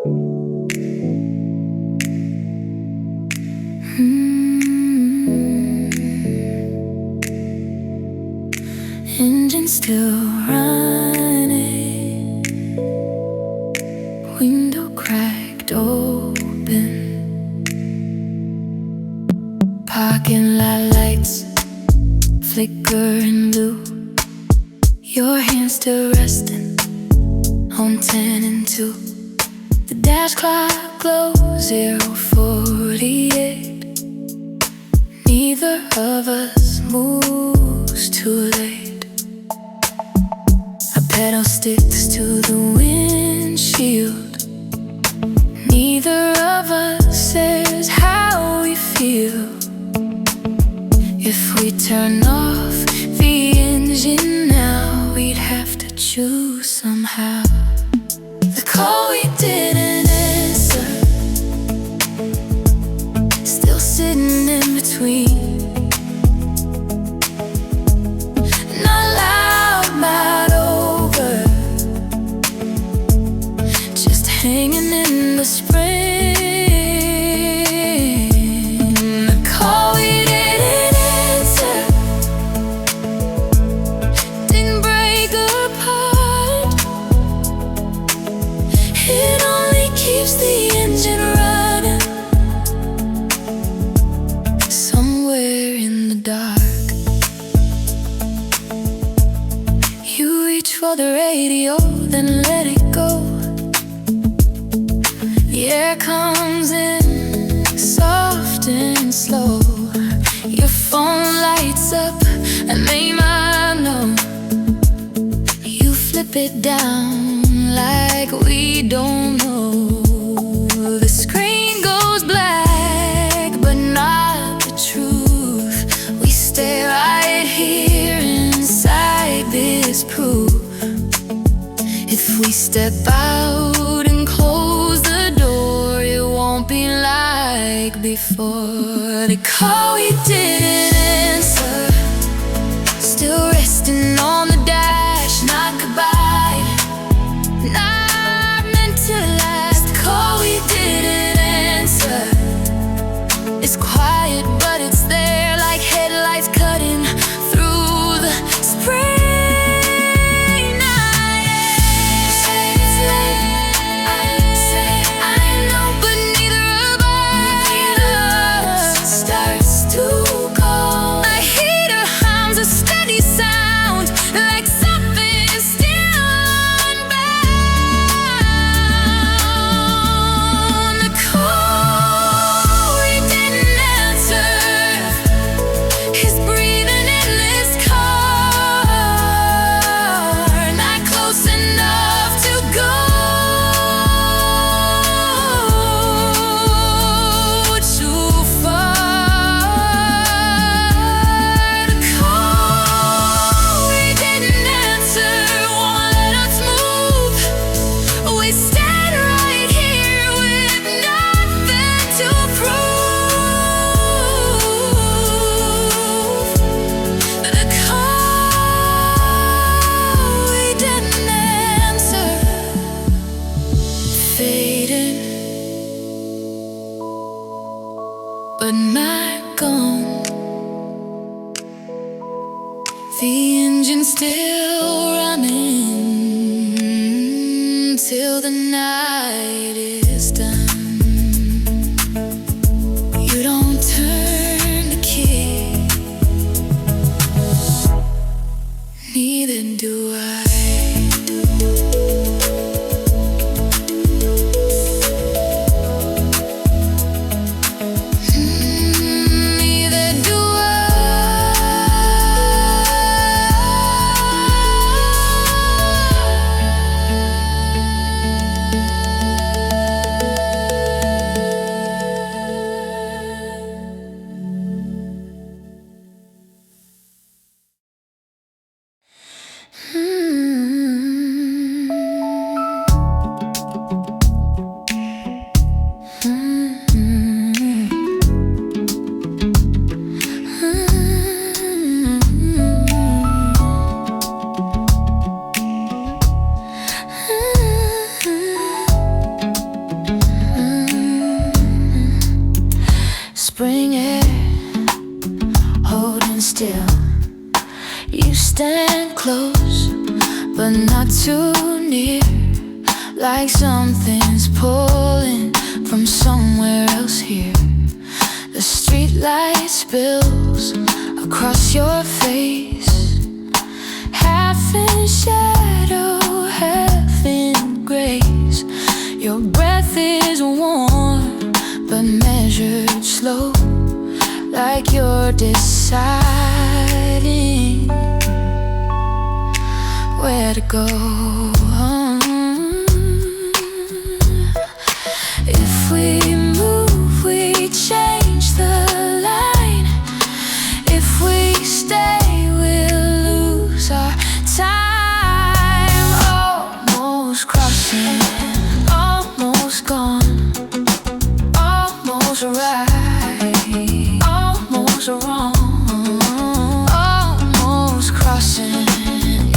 Engine still running, window cracked open, parking lot lights flickering blue, your hands still resting on 10 and 2. The dash clock glows 0:48. Neither of us moves too late. Our pedal sticks to the windshield. Neither of us says how we feel. If we turn off the engine now, we'd have to choose somehow. The call we didn't answer, still sitting in between. Not loud, not over, just hanging in the spring. The call we didn't answer didn't break apart. It only keeps the engine running somewhere in the dark. You reach for the radio, then let it go. The air comes in soft and slow. Your phone lights up and they might know. You flip it down like we don't know. The screen goes black, but not the truth. We stay right here inside this proof. If we step out and close the door, it won't be like before. The call we didn't answer, still resting on the dash. Not goodbye, not meant to last. The call we didn't answer, it's quiet but it's there, like headlights cutting through the spring. But not gone. The engine's still running till the night is done. You don't turn the key, neither do I. but not too near. Like something's pulling from somewhere else here. The street light spills across your face, half in shadow, half in grace. Your breath is warm but measured slow, like you're deciding where to go. If we move, we change the line. If we stay, we'll lose our time. Almost crossing, almost gone, almost right, almost wrong, almost crossing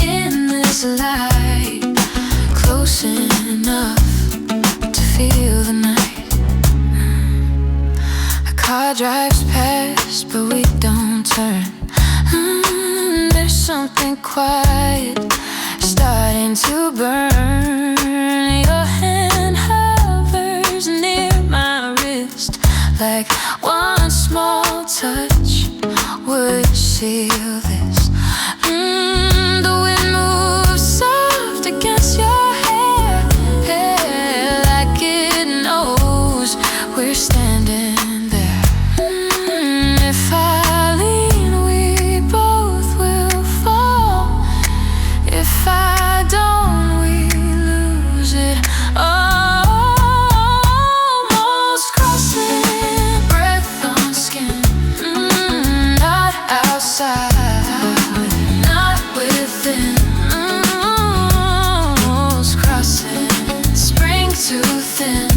in this light, close enough to feel the night. A car drives past, but we don't turn. There's something quiet starting to burn. Your hand hovers near my wrist, like one small touch would seal this. The wind moves soft against your hair, like it knows we're standing there. If I lean, we both will fall. If I don't, we lose it. Almost crossing, breath on skin, not outside, not within. Almost crossing, spring too thin.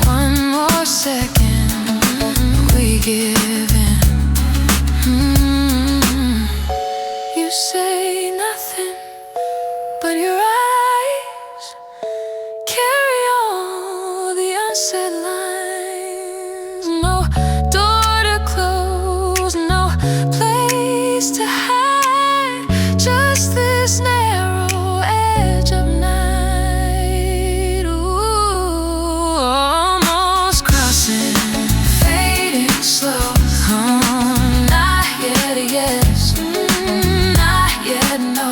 One more second, we give in. You say nothing, but your eyes carry all the unsaid lines. No door to close, no place to hide, just this narrow edge of night. Ooh, almost crossing, fading slow. Not yet a yes, not yet no.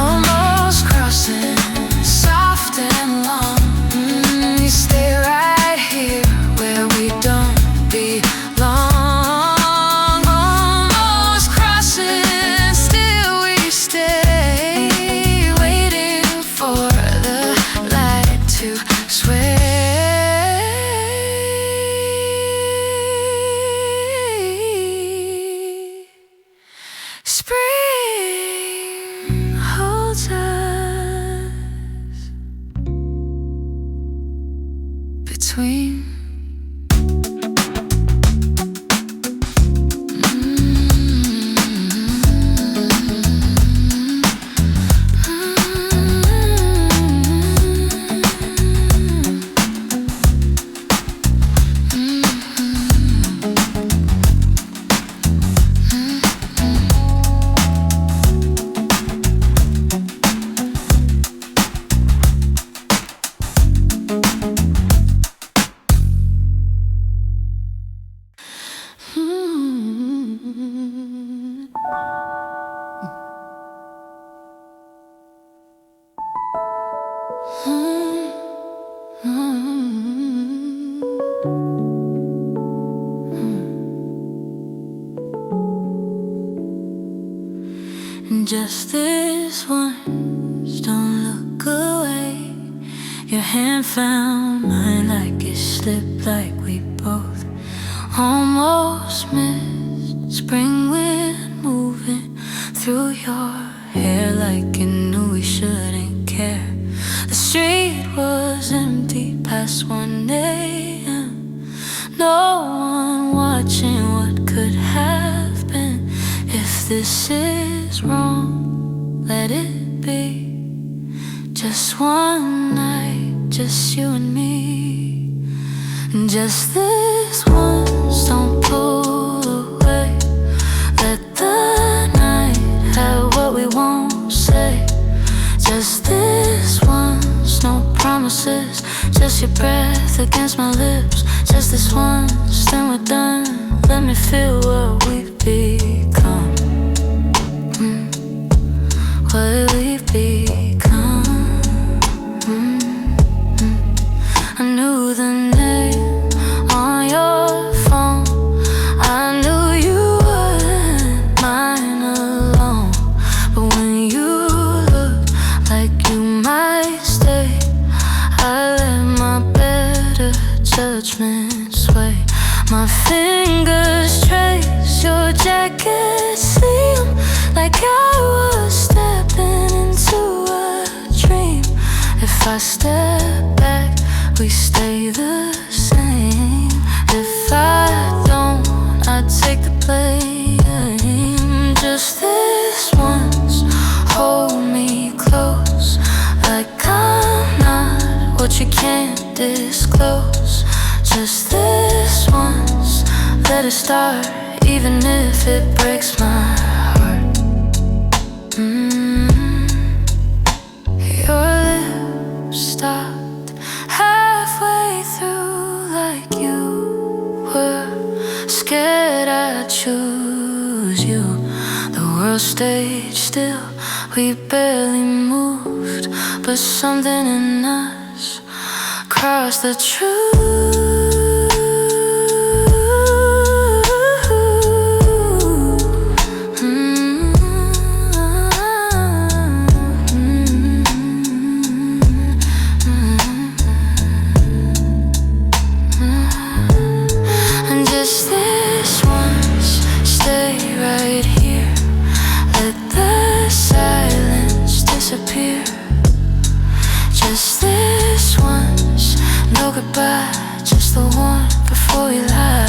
Almost crossing, soft and long. You stay right here where we don't belong. Almost crossing, still we stay, waiting for the light to sway. Spring holds us between. Just this once, don't look away. Your hand found mine like it slipped, like we both almost missed. Spring wind moving through your hair like it knew we shouldn't care. The street was empty past 1 a.m. No one watching what could have been. If this is wrong, let it be. Just one night, just you and me. Just this once, don't pull away. Let the night have what we we won't say. Just this once, no promises. Just your breath against my lips. Just this once, then we're done. Let me feel what we've become. What we've become. I knew the name on your phone. I knew you weren't mine alone. But when you looked like you might stay, I let my better judgment sway. My fingers trace your jacket sleeve like I was stepping into a dream. If I step back, we stay the same. If I don't, I take the blame. Just this once, hold me close, like I'm not what you can't disclose. Just this once, let it start, even if it breaks my heart. Your lips stopped halfway through, like you were scared I'd choose you. The world stayed still, we barely moved, but something in us crossed the truth. Just this once, no goodbye, just the one before we lie.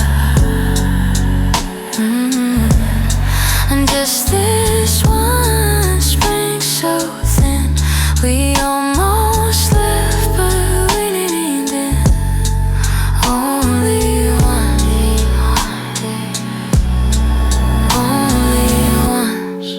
And just this one, spring so thin, we almost left, but we leaned in. Only one, only once.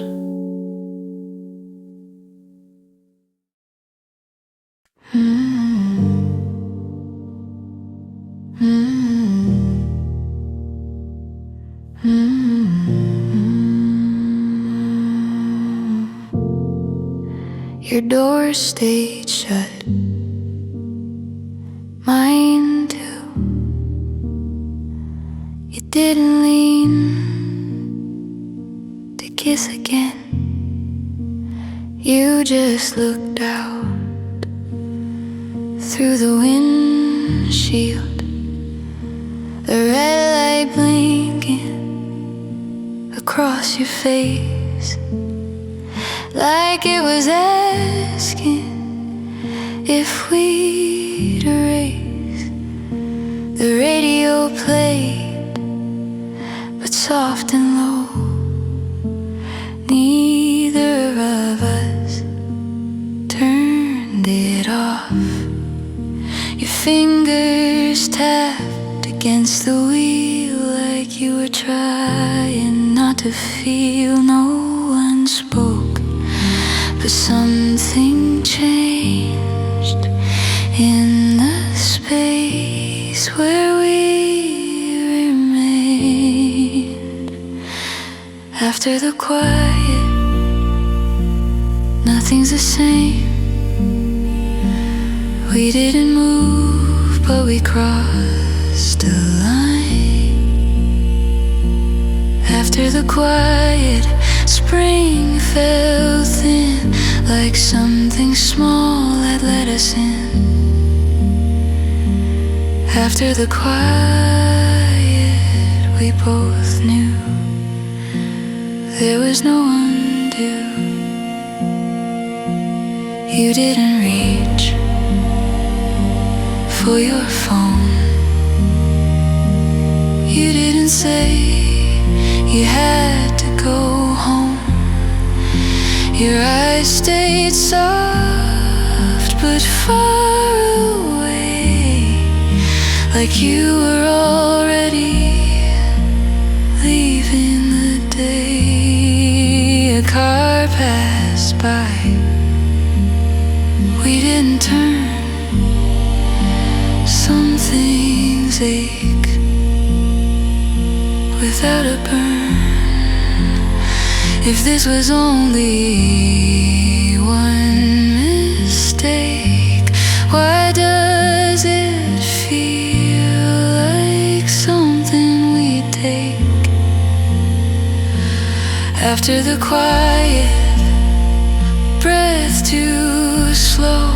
Your door stayed shut, mine too. You didn't lean to kiss again. You just looked out through the windshield, the red light blinking across your face, like it was asking if we'd erase. The radio played, but soft and low. Neither of us turned it off. Your fingers tapped against the wheel like you were trying not to feel. No one spoke, but something changed in the space where we remained. After the quiet, nothing's the same. We didn't move, but we crossed a line. After the quiet, spring fell thin, like something small had let us in. After the quiet, we both knew there was no undo. You didn't reach for your phone. You didn't say you had to go home. Your eyes stayed soft but far away, like you were already leaving the day. A car passed by. We didn't turn. Some things ache without a burn. If this was only one mistake, why does it feel like something we take? After the quiet, breath too slow.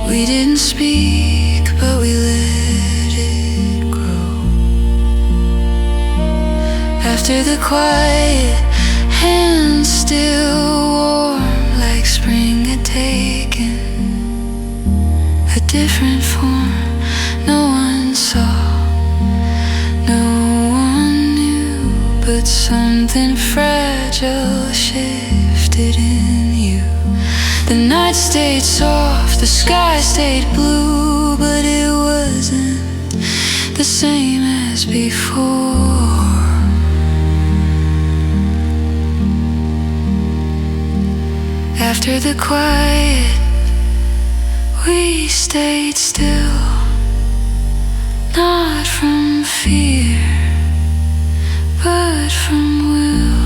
We didn't speak, but we let it grow. After the quiet, hands still warm, like spring had taken a different form. No one saw, no one knew, but something fragile shifted in you. The night stayed soft, the sky stayed blue, but it wasn't the same as before. After the quiet, we stayed still, not from fear, but from will.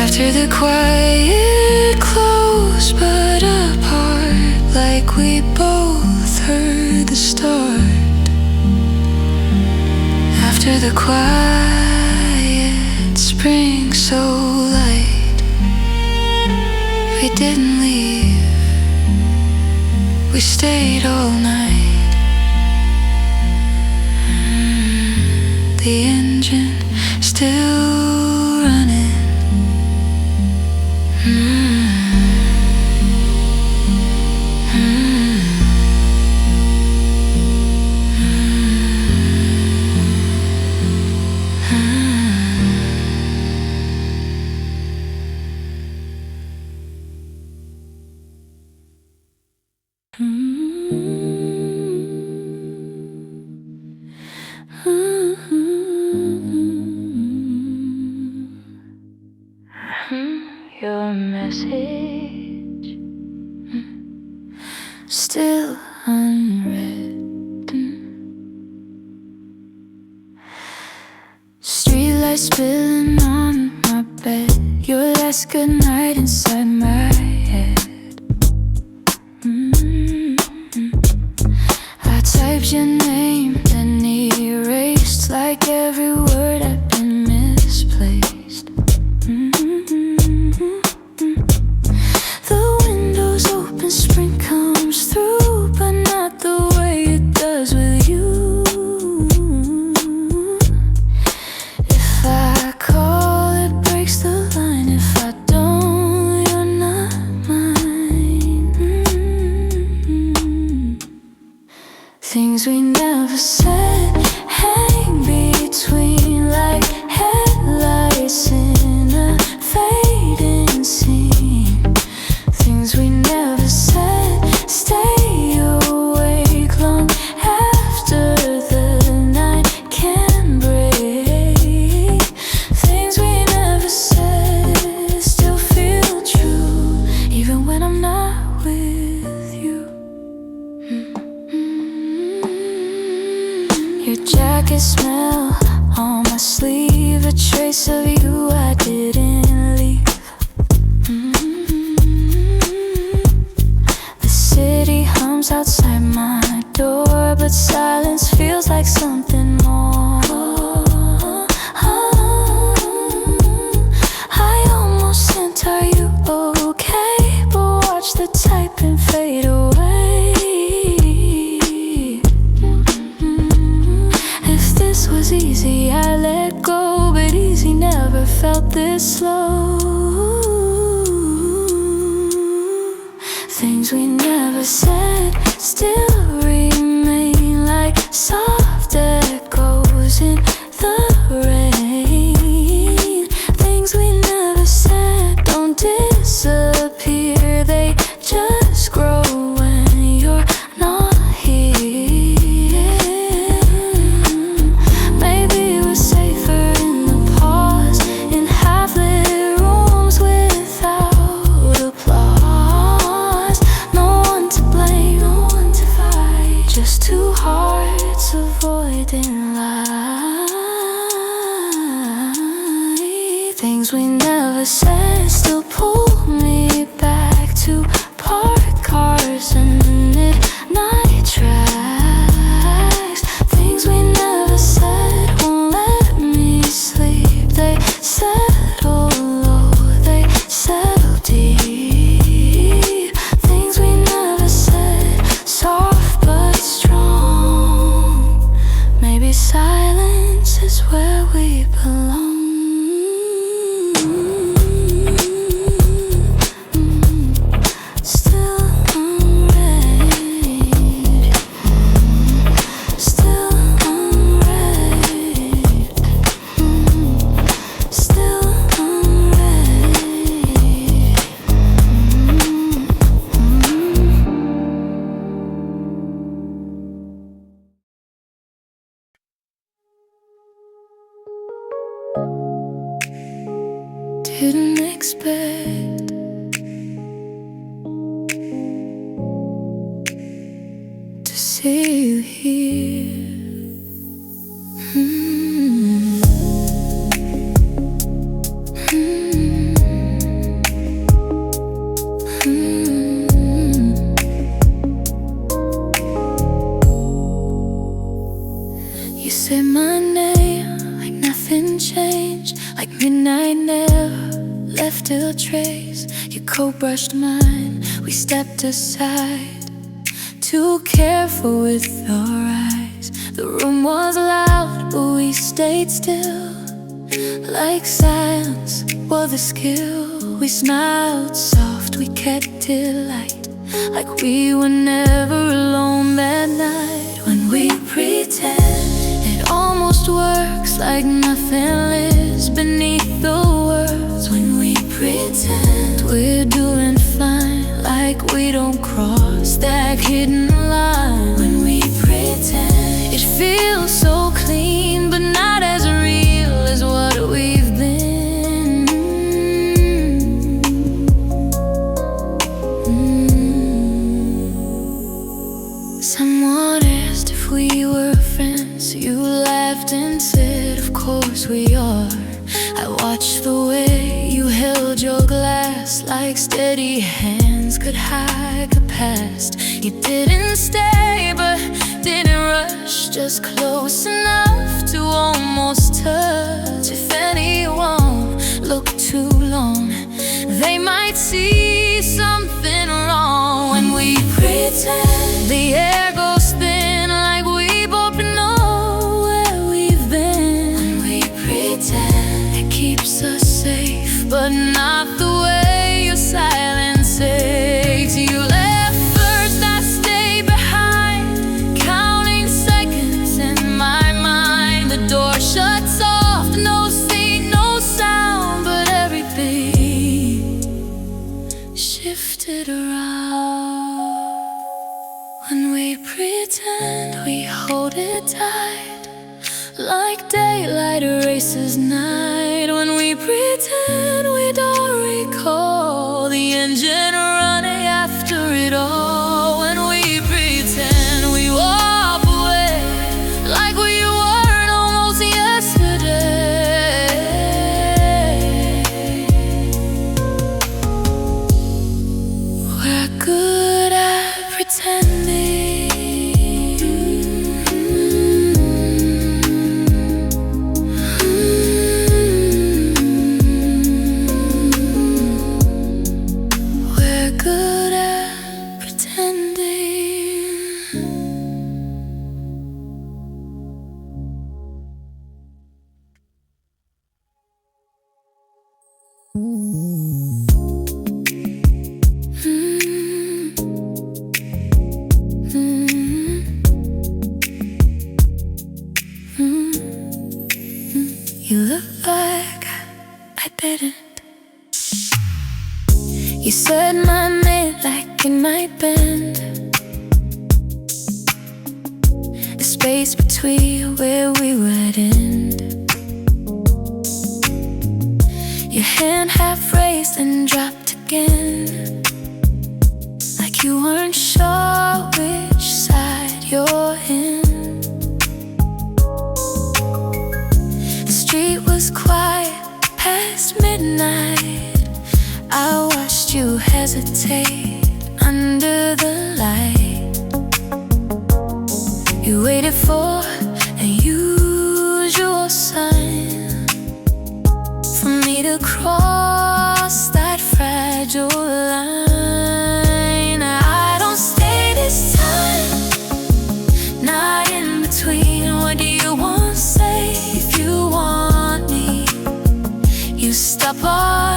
After the quiet, close but apart, like we both heard the start. After the quiet, spring so light, we didn't leave, we stayed all night. The engine still running. Your message still unwritten. Streetlight spilling on my bed. Your last goodnight inside my head. I typed your name, then erased like every word had been misplaced. The windows open, spring comes through, but not the way it does with you. If I call, it breaks the line. If I don't, you're not mine. Things we never said hang between like headlights in a fading scene. Things we never said stay awake long after the night can break. Things we never said still feel true, even when I'm not with you. Your jacket smell on my sleeve, a trace of you I didn't leave. The city hums outside my door, but silence feels like something more. I almost sent, are you okay? But watch the typing fade away. If this was easy, I let go, but easy never felt this slow. Things we never said still remain like soft echoes in the rain. Things we never said don't disappear, they just grow when you're not here. Maybe we're safer in the pause, in half-lit rooms. never said still pull me back to parked cars and midnight tracks. Things we never said won't let me sleep. They settle low, they settle deep. Things we never said, soft but strong. Maybe silence is where we belong. Didn't expect to see you here. You say my name like nothing changed, like midnight never left a trace. Your coat brushed mine, we stepped aside, too careful with our eyes. The room was loud, but we stayed still, like silence was a skill. We smiled soft, we kept it light, like we were never alone that night. When we pretend, it almost works, like nothing lives beneath the words. When we pretend we're doing fine, like we don't cross that hidden line. When we pretend, it feels so clean, but not as real as what we've been. Someone asked if we were friends. You laughed and said, of course we are. I watched the way you held your glass, like steady hands could hide the past. You didn't stay but didn't rush, just close enough to almost touch. If anyone looked too long, they might see something wrong. When we pretend, the air goes thin, like we both know where we've been. When we pretend, it keeps us safe, but not the way your silence aches. You left first, I stayed behind, counting seconds in my mind. The door shut soft, no scene, no sound, but everything shifted around. When we pretend, we hold it tight, like daylight erases night. When we pretend, we don't recall the engine running after it all. When we pretend, we walk away, like we weren't almost yesterday. We're good at pretending. You look like I didn't. You said my name like it might bend. The space between where we would end. Your hand half raised and dropped again, like you weren't sure which side you're in. The street was quiet past midnight. hesitate under the light. You waited for an usual sign for me to cross that fragile line. I don't stay this time, not in between. What do you want to say? If you want me, you stop on.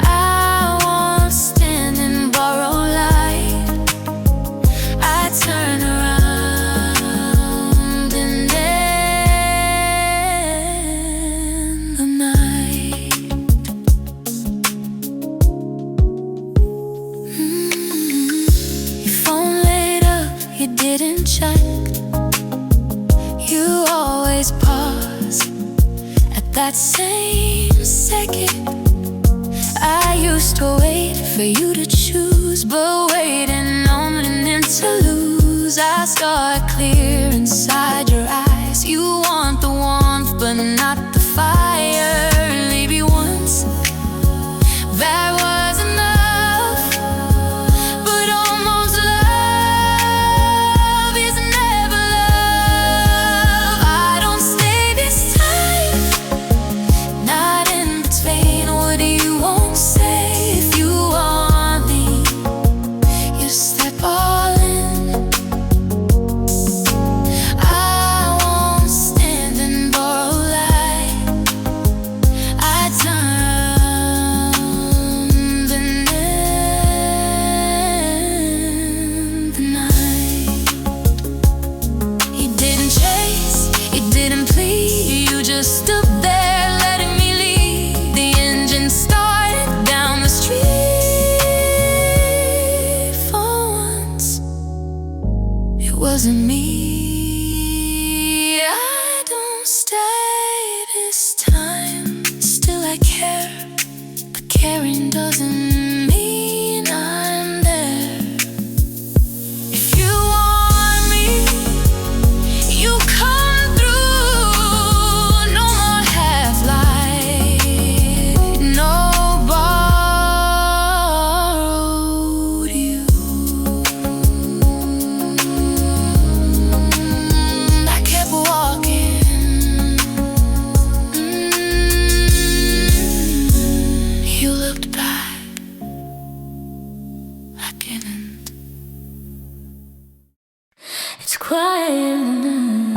I won't stand and borrow light. I turn around and end the night. Your phone lit up, you didn't check. You always pause at that same second. I used to wait for you to choose, but waiting on an end to lose. I saw it clear inside your eyes. You want the warmth, but not the fire. Maybe once that was enough, but almost love is never love. I don't stay this time, not in between. What do you want to say? If you want me, you step all in. I won't stand and borrow light. I turn and end the night. You didn't chase, you didn't plead, you just stood there letting me lead. The engine started down the street. For once, it wasn't me. I don't stay this time. Still I care, but caring doesn't mean I'm there. If you want me, you come through. No more half-light, no borrowed you. I kept walking. You looked back, I didn't. It's quiet now.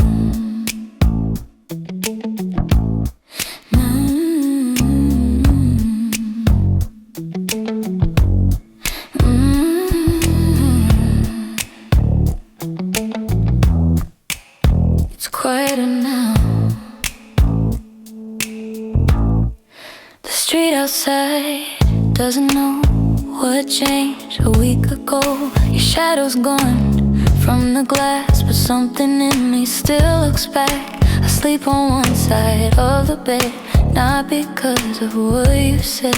It's quieter now. The street outside doesn't know what changed a week ago. Your shadow's gone from the glass, but something in me still looks back. I sleep on one side of the bed, not because of what you said.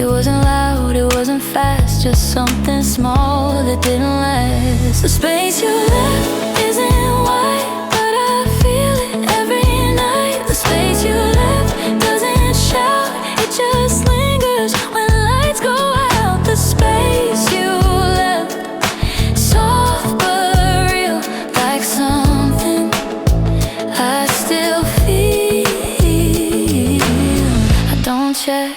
It wasn't loud, it wasn't fast, just something small that didn't last. The space you left isn't wide, but I feel it every night. The space you left doesn't shout, it just lingers when lights go out. The space you left, soft but real, like something I still feel. I don't check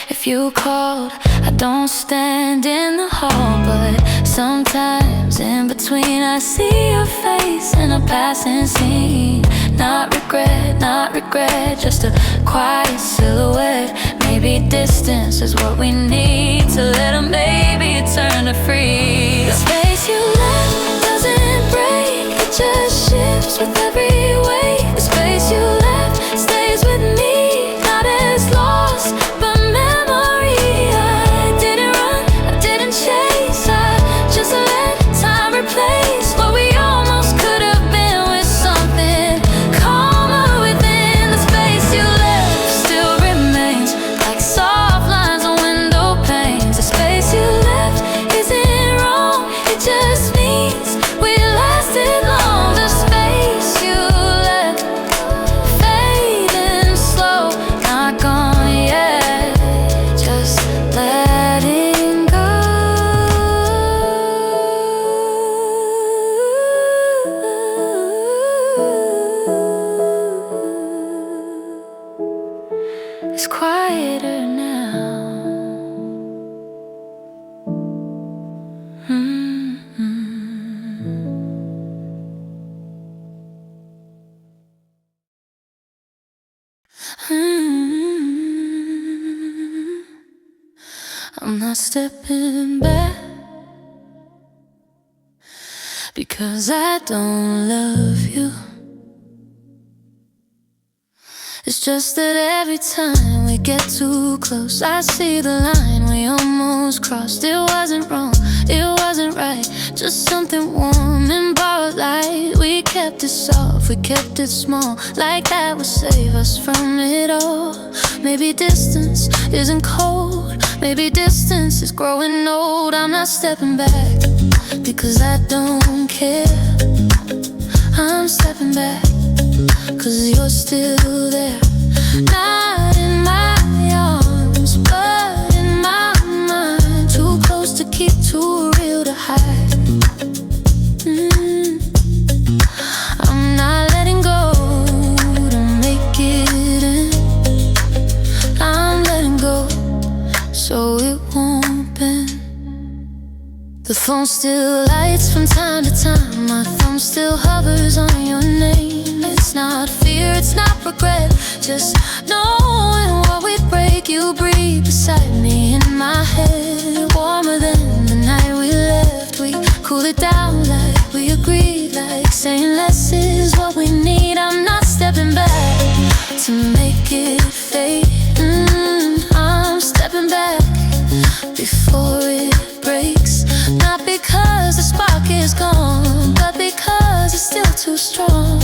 if you called, I don't stand in the hall, but sometimes in between I see your face in a passing scene. Not regret, just a quiet silhouette. Maybe distance is what we need to let a maybe turn to free. The space you left doesn't break, it just shifts with every wave. The space you left stays with me, not as lost, but memory. I didn't run, I didn't chase, I just let time replace what we almost could have been with something calmer within. The space you left still remains like soft lines on window panes. The space you left isn't wrong, it just means we lasted long. The space you quieter now. I'm not stepping back because I don't love you. It's just that every time we get too close, I see the line we almost crossed. It wasn't wrong, it wasn't right, just something warm and borrowed light. We kept it soft, we kept it small, like that would save us from it all. Maybe distance isn't cold, maybe distance is growing old. I'm not stepping back because I don't care. I'm stepping back cause you're still there. Not in my arms, but in my mind. Too close to keep, too real to hide. I'm not letting go to make it in. I'm letting go so it won't bend. The phone still lights from time to time. My thumb still hovers on your name. It's not fear, it's not regret, just knowing what we'd break. You breathe beside me in my head, warmer than the night we left. We cool it down like we agreed, like saying less is what we need. I'm not stepping back to make it fade. I'm stepping back before it breaks. Not because the spark is gone, but because it's still too strong.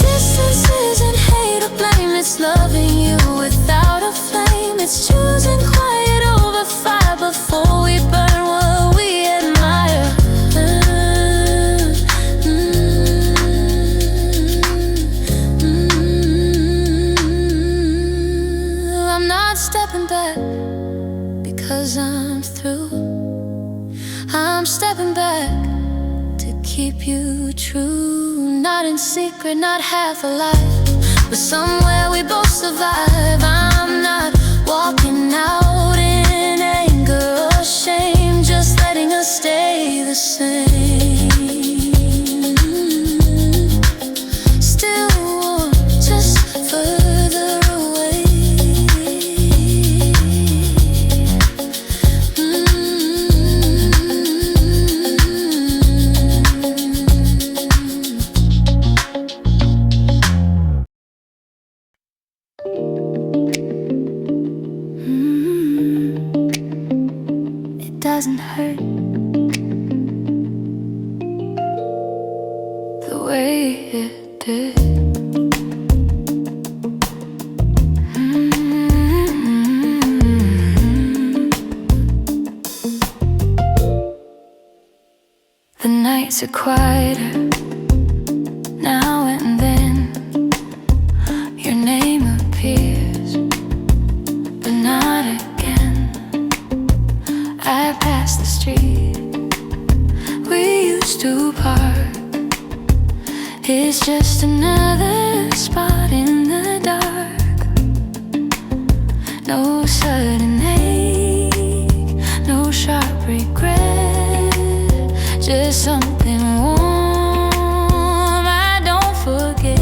Distance isn't hate or blame, it's loving you without a flame. It's choosing quiet over fire before we burn what we admire. I'm not stepping back because I'm through. I'm stepping back to keep you true. Not in secret, not half alive, but somewhere we both survive. I'm not walking out in anger or shame, just letting us stay the same. Still warm, just further away. It doesn't hurt the way it did. The nights are quieter now and then. Your name appears, but not again. I pass the street we used to park. It's just another spot in the dark. No sudden ache, no sharp regret, just something warm I don't forget.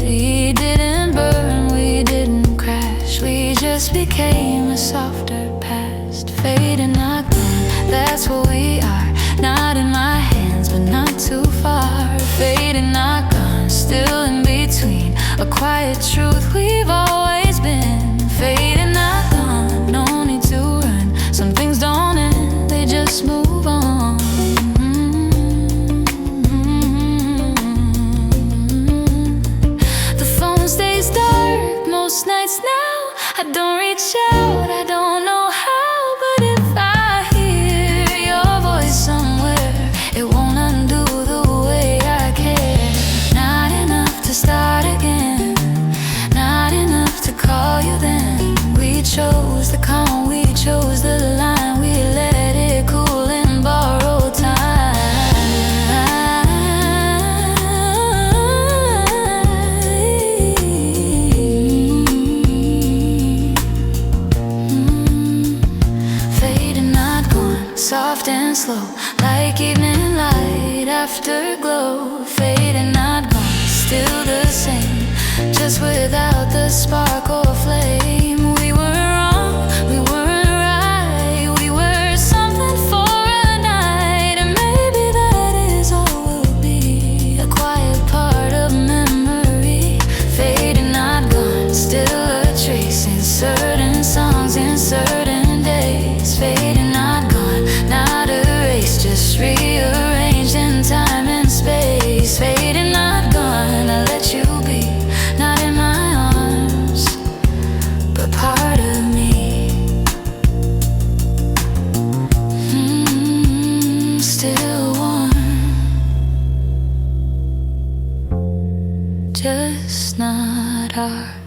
We didn't burn, we didn't crash, we just became a softer past. Fading, not gone, that's what we are. Not in my hands, but not too far. Fading, not gone, still in between. A quiet truth we've always been. Fading, not gone, no need to run. Some things don't end, they just move on. The phone stays dark most nights now. I don't reach out, I don't know how, but if I hear your voice somewhere, it won't undo the way I care. Not enough to start again, afterglow, fading, not gone, still the same, just without the spark or flame. We were wrong, we weren't right, we were something for a night, and maybe that is all we'll be, a quiet part of memory, fading, not gone, still a trace in certain songs, in certain days, fading, not gone, not erased, just rearranged in time and space, fading, not gone. I let you be, not in my arms, but part of me. Still warm, just not ours.